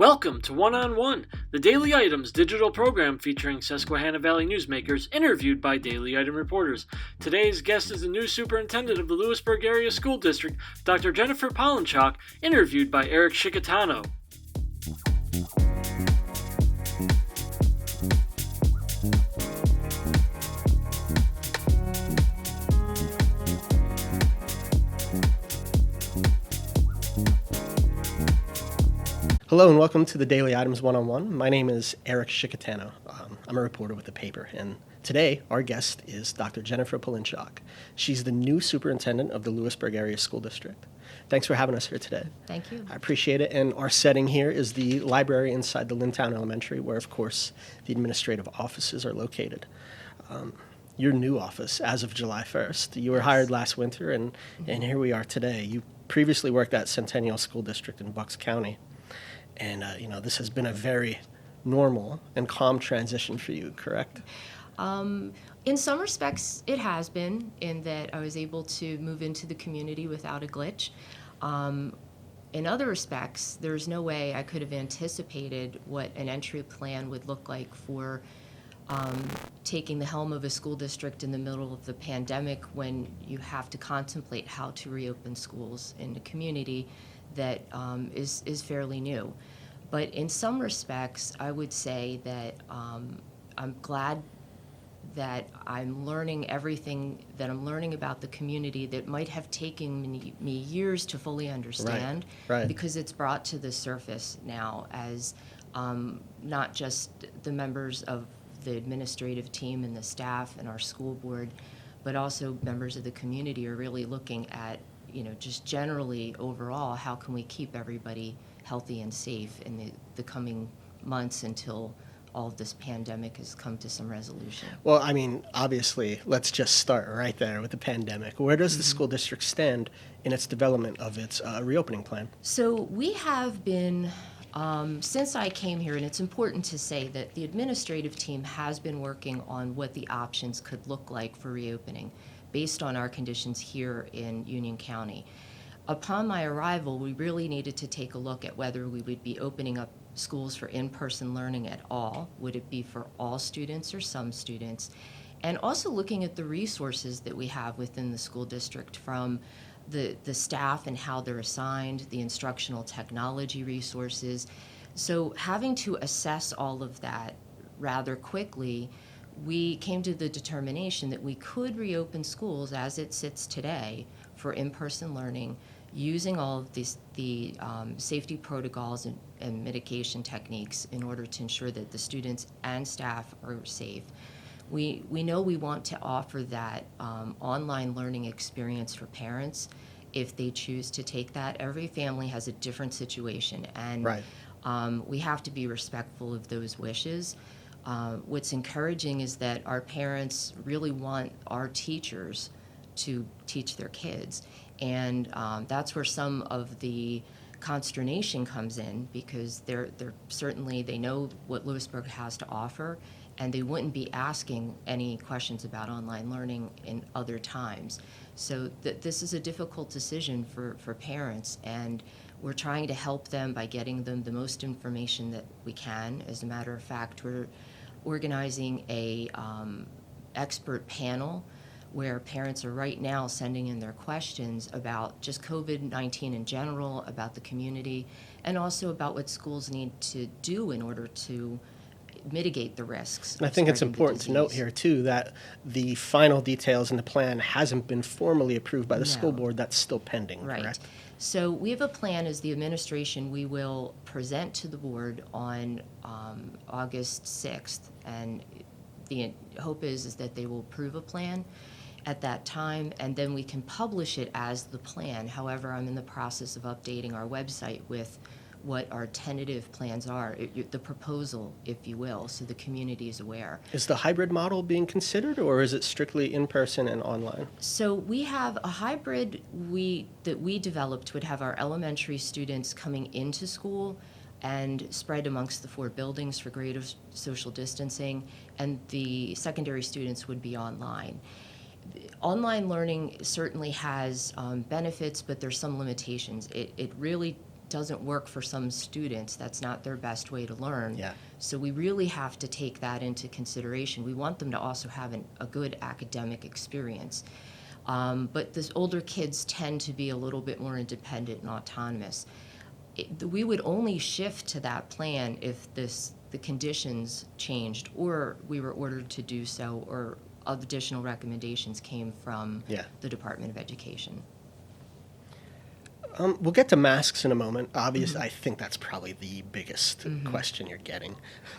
Welcome to One on One, the Daily Items digital program featuring Susquehanna Valley newsmakers interviewed by Daily Item reporters. Today's guest is the new superintendent of the Lewisburg Area School District, Dr. Jennifer Polinchock, interviewed by Eric Scicchitano. Hello and welcome to the Daily Items One-on-One. My name is Eric Scicchitano. I'm a reporter with the paper, and today our guest is Dr. Jennifer Polinchock. She's the new superintendent of the Lewisburg Area School District. Thanks for having us here today. Thank you. I appreciate it, and our setting here is the library inside the Lintown Elementary, where, of course, the administrative offices are located. Your new office, as of July 1st. You were hired last winter, and here we are today. You previously worked at Centennial School District in Bucks County. And, this has been a very normal and calm transition for you, correct? In some respects, it has been, in that I was able to move into the community without a glitch. In other respects, there's no way I could have anticipated what an entry plan would look like for taking the helm of a school district in the middle of the pandemic, when you have to contemplate how to reopen schools in a community that is fairly new. But in some respects, I would say that I'm glad that I'm learning everything that I'm learning about the community that might have taken me years to fully understand, Right. because it's brought to the surface now as not just the members of the administrative team and the staff and our school board, but also members of the community are really looking at, just generally overall, how can we keep everybody healthy and safe in the coming months until all of this pandemic has come to some resolution. Well, obviously, let's just start right there with the pandemic. Where does the school district stand in its development of its reopening plan? So we have been, since I came here, and it's important to say that the administrative team has been working on what the options could look like for reopening based on our conditions here in Union County. Upon my arrival, we really needed to take a look at whether we would be opening up schools for in-person learning at all. Would it be for all students or some students? And also looking at the resources that we have within the school district, from the staff and how they're assigned, the instructional technology resources. So having to assess all of that rather quickly, we came to the determination that we could reopen schools as it sits today for in-person learning, using all of the safety protocols and mitigation techniques in order to ensure that the students and staff are safe. We know we want to offer that online learning experience for parents if they choose to take that. Every family has a different situation, and Right. We have to be respectful of those wishes. What's encouraging is that our parents really want our teachers to teach their kids. And that's where some of the consternation comes in, because they're certainly, they know what Lewisburg has to offer, and they wouldn't be asking any questions about online learning in other times. So this is a difficult decision for parents, and we're trying to help them by getting them the most information that we can. As a matter of fact, we're organizing a expert panel where parents are right now sending in their questions about just COVID-19 in general, about the community, and also about what schools need to do in order to mitigate the risks. And I think it's important to note here, too, that the final details in the plan hasn't been formally approved by the school board. That's still pending, Right. correct? So we have a plan as the administration we will present to the board on August 6th, and the hope is that they will approve a plan at that time, and then we can publish it as the plan. However, I'm in the process of updating our website with what our tentative plans are, the proposal, if you will, so the community is aware. Is the hybrid model being considered, or is it strictly in-person and online? So we have a hybrid that we developed would have our elementary students coming into school and spread amongst the 4 buildings for greater social distancing, and the secondary students would be online. Online learning certainly has benefits, but there's some limitations. It really doesn't work for some students. That's not their best way to learn. Yeah. So we really have to take that into consideration. We want them to also have a good academic experience. But the older kids tend to be a little bit more independent and autonomous. We would only shift to that plan if the conditions changed, or we were ordered to do so, or additional recommendations came from the Department of Education. We'll get to masks in a moment. Obviously, I think that's probably the biggest question you're getting.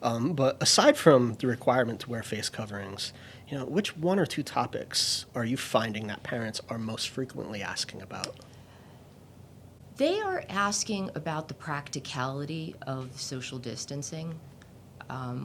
But aside from the requirement to wear face coverings, which one or two topics are you finding that parents are most frequently asking about? They are asking about the practicality of social distancing.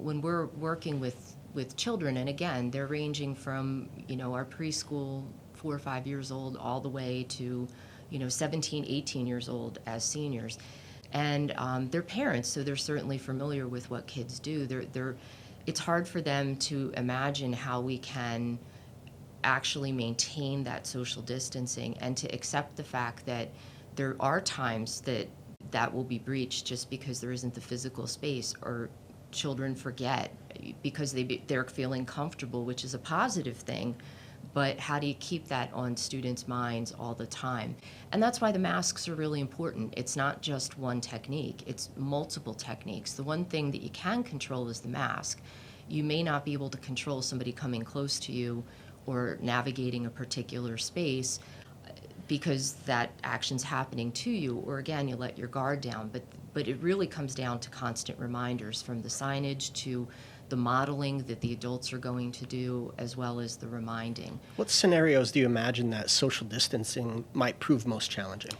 When we're working with children, and again, they're ranging from, our preschool, 4 or 5 years old, all the way to, 17, 18 years old as seniors. And they're parents, so they're certainly familiar with what kids do. It's hard for them to imagine how we can actually maintain that social distancing and to accept the fact that there are times that will be breached just because there isn't the physical space, or children forget because they're feeling comfortable, which is a positive thing. But how do you keep that on students' minds all the time? And that's why the masks are really important. It's not just one technique, it's multiple techniques. The one thing that you can control is the mask. You may not be able to control somebody coming close to you or navigating a particular space because that action's happening to you, or again, you let your guard down. But it really comes down to constant reminders, from the signage to the modeling that the adults are going to do, as well as the reminding. What scenarios do you imagine that social distancing might prove most challenging?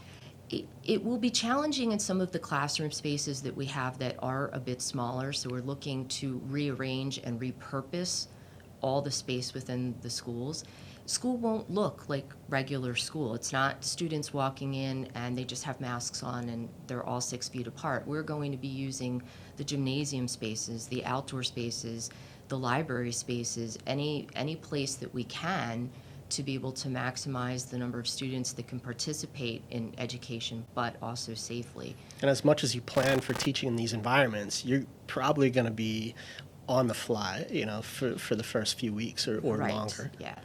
It will be challenging in some of the classroom spaces that we have that are a bit smaller, so we're looking to rearrange and repurpose all the space within the schools. School won't look like regular school. It's not students walking in and they just have masks on and they're all 6 feet apart. We're going to be using the gymnasium spaces, the outdoor spaces, the library spaces, any place that we can to be able to maximize the number of students that can participate in education, but also safely. And as much as you plan for teaching in these environments, you're probably going to be on the fly, for the first few weeks or right. longer. Yeah.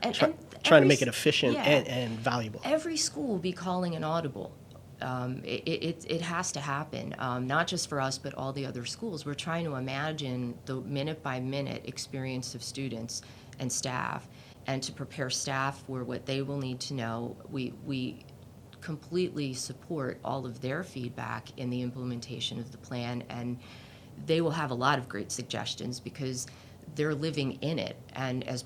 Trying to make it efficient and valuable. Every school will be calling an audible. It has to happen, not just for us, but all the other schools. We're trying to imagine the minute-by-minute experience of students and staff, and to prepare staff for what they will need to know. We completely support all of their feedback in the implementation of the plan, and they will have a lot of great suggestions because they're living in it, and as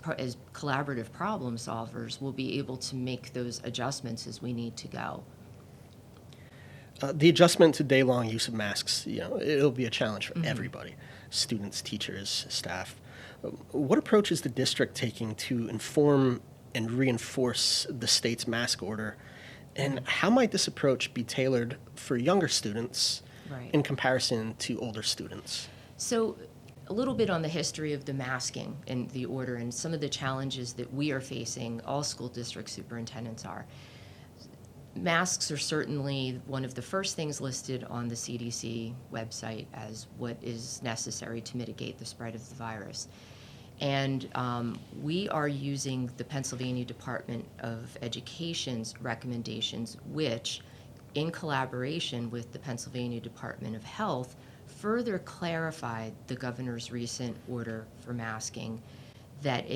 collaborative problem solvers, we'll be able to make those adjustments as we need to go. The adjustment to day-long use of masks, it'll be a challenge for everybody, students, teachers, staff. What approach is the district taking to inform and reinforce the state's mask order, and how might this approach be tailored for younger students in comparison to older students? So a little bit on the history of the masking and the order and some of the challenges that we are facing, all school district superintendents are. Masks are certainly one of the first things listed on the CDC website as what is necessary to mitigate the spread of the virus. And we are using the Pennsylvania Department of Education's recommendations, which, in collaboration with the Pennsylvania Department of Health, further clarified the governor's recent order for masking, that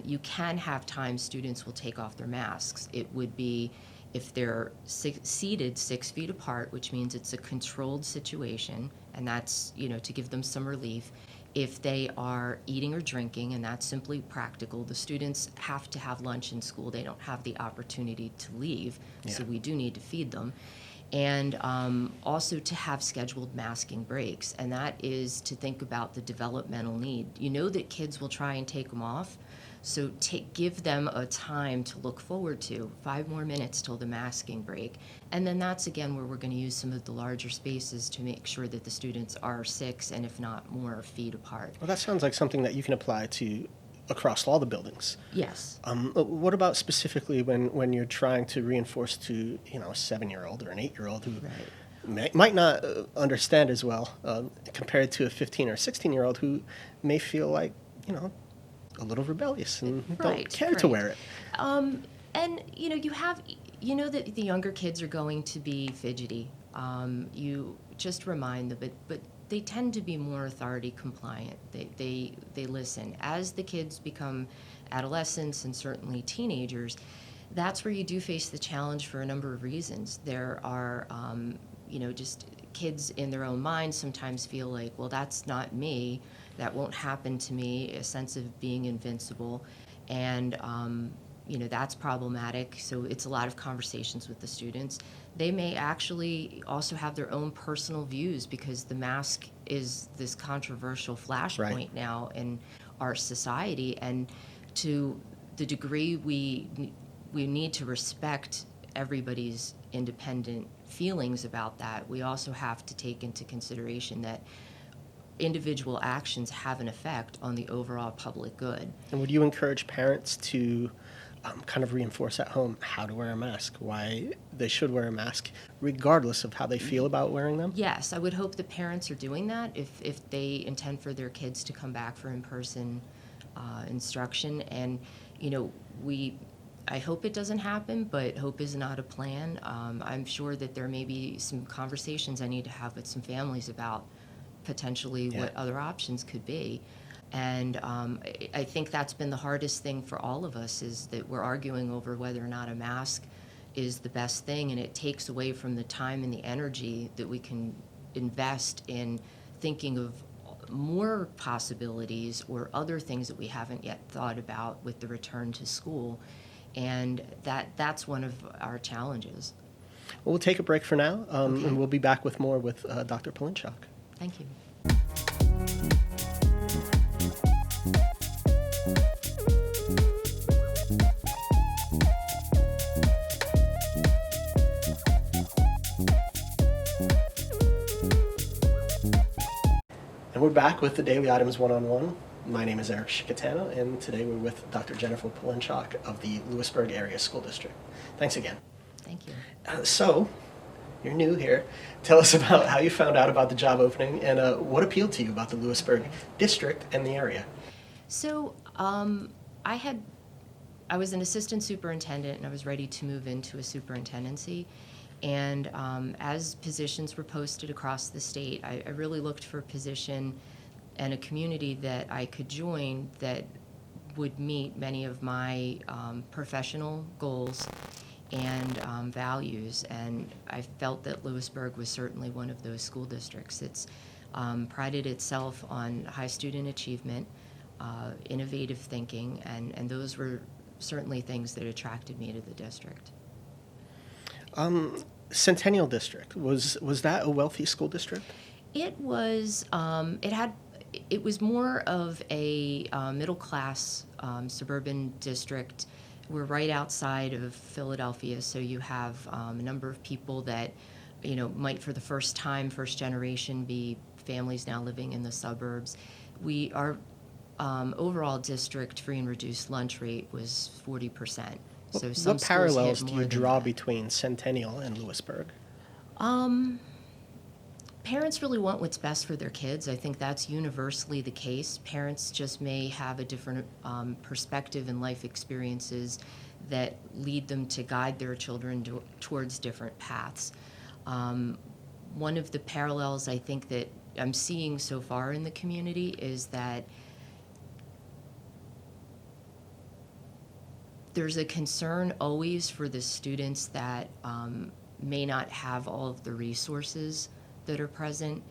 you can have times students will take off their masks. It would be if they're seated 6 feet apart, which means it's a controlled situation, and that's, to give them some relief. If they are eating or drinking, and that's simply practical, the students have to have lunch in school. They don't have the opportunity to leave, so we do need to feed them. And also to have scheduled masking breaks, and that is to think about the developmental need. You know that kids will try and take them off, so give them a time to look forward to, 5 more minutes till the masking break. And then that's again where we're going to use some of the larger spaces to make sure that the students are 6 and if not more feet apart. Well, that sounds like something that you can apply to across all the buildings. Yes. What about specifically when you're trying to reinforce to a 7-year-old or an 8-year-old who might not understand as well compared to a 15 or 16-year-old who may feel like, a little rebellious and don't care to wear it. And you know that the younger kids are going to be fidgety. You just remind them, but they tend to be more authority compliant. They listen. As the kids become adolescents and certainly teenagers, that's where you do face the challenge for a number of reasons. There are, just kids in their own minds sometimes feel like, well, that's not me. That won't happen to me, a sense of being invincible. And, that's problematic. So it's a lot of conversations with the students. They may actually also have their own personal views because the mask is this controversial flashpoint now in our society. And to the degree we need to respect everybody's independent feelings about that, we also have to take into consideration that individual actions have an effect on the overall public good. And would you encourage parents to kind of reinforce at home how to wear a mask, why they should wear a mask, regardless of how they feel about wearing them? Yes, I would hope that parents are doing that if they intend for their kids to come back for in-person instruction. And, I hope it doesn't happen, but hope is not a plan. I'm sure that there may be some conversations I need to have with some families about potentially what other options could be. And I think that's been the hardest thing for all of us, is that we're arguing over whether or not a mask is the best thing, and it takes away from the time and the energy that we can invest in thinking of more possibilities or other things that we haven't yet thought about with the return to school. And that's one of our challenges. Well, we'll take a break for now, Okay. and we'll be back with more with Dr. Polinchock. Thank you. And we're back with the Daily Items One-on-One. My name is Eric Scicchitano, and today we're with Dr. Jennifer Polinchock of the Lewisburg Area School District. Thanks again. Thank you. So, you're new here. Tell us about how you found out about the job opening and what appealed to you about the Lewisburg district and the area. So I was an assistant superintendent, and I was ready to move into a superintendency. And as positions were posted across the state, I really looked for a position and a community that I could join that would meet many of my professional goals and values. And I felt that Lewisburg was certainly one of those school districts. It's prided itself on high student achievement, innovative thinking, and those were certainly things that attracted me to the district. Centennial District, was that a wealthy school district? It was. It was more of a middle-class suburban district. We're right outside of Philadelphia, so you have a number of people that, might for the first time, first generation, be families now living in the suburbs. Our overall district free and reduced lunch rate was 40%. So some what schools parallels hit do more you than draw that. between Centennial and Lewisburg? Parents really want what's best for their kids. I think that's universally the case. Parents just may have a different perspective and life experiences that lead them to guide their children towards different paths. One of the parallels I think that I'm seeing so far in the community is that there's a concern always for the students that may not have all of the resources that are present,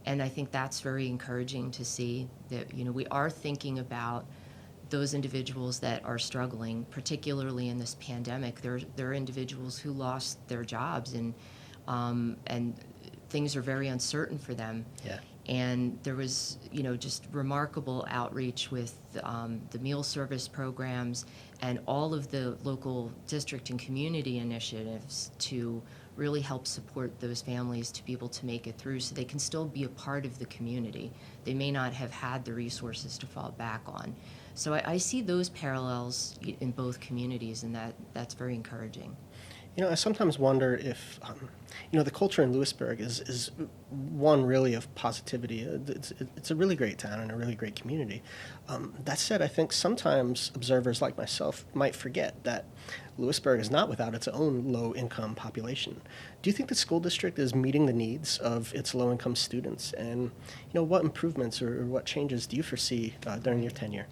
and I think that's very encouraging to see that we are thinking about those individuals that are struggling, particularly in this pandemic. There are individuals who lost their jobs, and things are very uncertain for them. Yeah. And there was, just remarkable outreach with the meal service programs and all of the local district and community initiatives to really help support those families to be able to make it through so they can still be a part of the community. They may not have had the resources to fall back on. So I see those parallels in both communities, and that's very encouraging. I sometimes wonder if, the culture in Lewisburg is one really of positivity. It's a really great town and a really great community. That said, I think sometimes observers like myself might forget that Lewisburg is not without its own low-income population. Do you think the school district is meeting the needs of its low-income students? And, what improvements or what changes do you foresee during your tenure?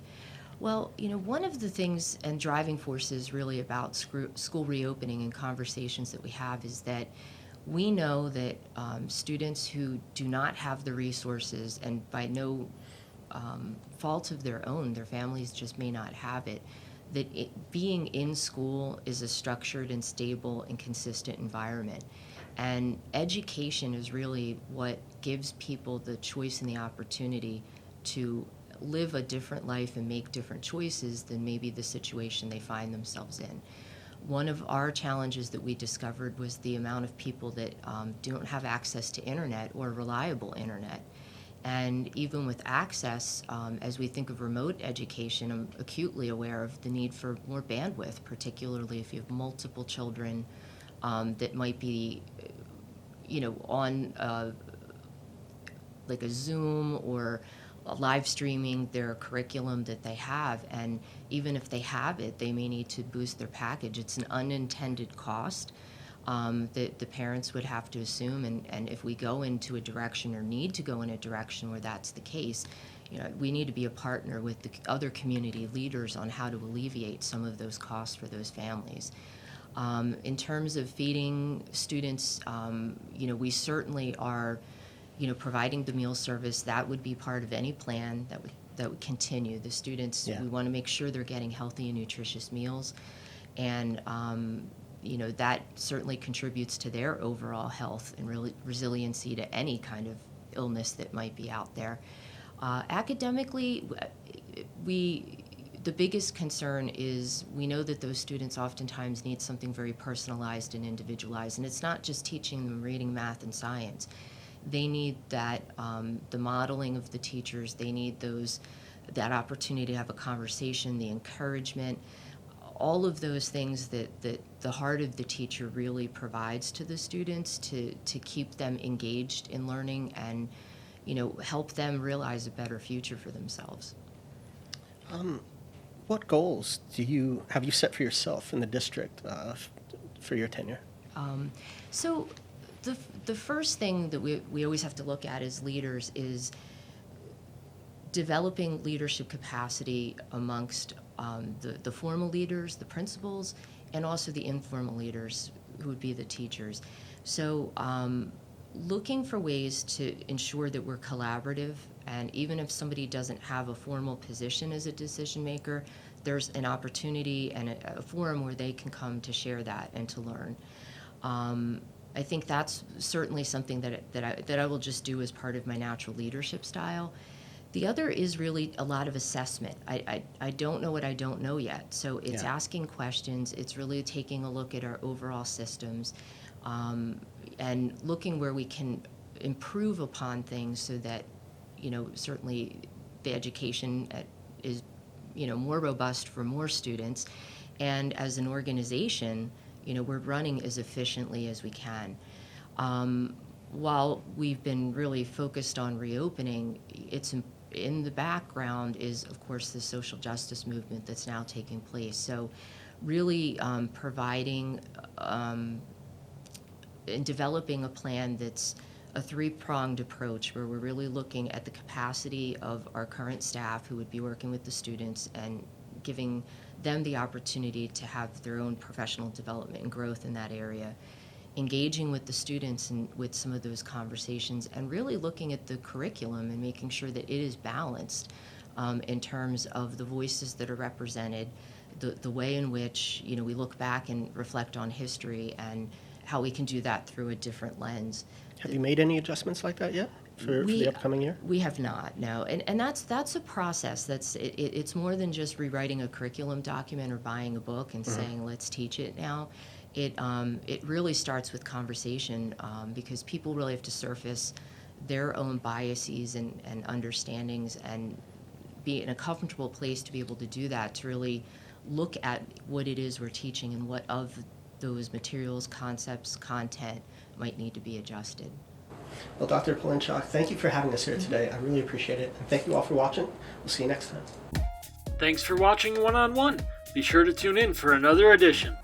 Well, one of the things and driving forces really about school reopening and conversations that we have is that we know that students who do not have the resources, and by no fault of their own, their families just may not have it, that being in school is a structured and stable and consistent environment. And education is really what gives people the choice and the opportunity to live a different life and make different choices than maybe the situation they find themselves in. One of our challenges that we discovered was the amount of people that don't have access to internet or reliable internet. And even with access, as we think of remote education, I'm acutely aware of the need for more bandwidth, particularly if you have multiple children that might be, on like a Zoom or live streaming their curriculum that they have, and even if they have it, they may need to boost their package. It's an unintended cost that the parents would have to assume, and if we go into a direction or need to go in a direction where that's the case, we need to be a partner with the other community leaders on how to alleviate some of those costs for those families. In terms of feeding students, we certainly are providing the meal service. That would be part of any plan that would continue. The students, we want to make sure they're getting healthy and nutritious meals, and that certainly contributes to their overall health and resiliency to any kind of illness that might be out there. Academically, the biggest concern is we know that those students oftentimes need something very personalized and individualized, and it's not just teaching them reading, math, and science. They need that, the modeling of the teachers. They need that opportunity to have a conversation, the encouragement, all of those things that the heart of the teacher really provides to the students to keep them engaged in learning and, help them realize a better future for themselves. What goals have you set for yourself in the district for your tenure? So the first thing that we always have to look at as leaders is developing leadership capacity amongst the formal leaders, the principals, and also the informal leaders who would be the teachers. So looking for ways to ensure that we're collaborative, and even if somebody doesn't have a formal position as a decision maker, there's an opportunity and a forum where they can come to share that and to learn. I think that's certainly something that I will just do as part of my natural leadership style. The other is really a lot of assessment. I don't know what I don't know yet, so it's asking questions. It's really taking a look at our overall systems and looking where we can improve upon things so that, certainly the education is, more robust for more students. And as an organization, we're running as efficiently as we can. While we've been really focused on reopening, it's in the background is, of course, the social justice movement that's now taking place. So really providing and developing a plan that's a three-pronged approach where we're really looking at the capacity of our current staff who would be working with the students and giving them the opportunity to have their own professional development and growth in that area, engaging with the students and with some of those conversations, and really looking at the curriculum and making sure that it is balanced in terms of the voices that are represented, the way in which we look back and reflect on history, and how we can do that through a different lens. Have you made any adjustments like that yet for the upcoming year? We have not, no. And that's a process. It's more than just rewriting a curriculum document or buying a book and saying, let's teach it now. It really starts with conversation because people really have to surface their own biases and understandings and be in a comfortable place to be able to do that, to really look at what it is we're teaching and what of those materials, concepts, content might need to be adjusted. Well, Dr. Polinchock, thank you for having us here today. I really appreciate it. And thank you all for watching. We'll see you next time. Thanks for watching One on One. Be sure to tune in for another edition.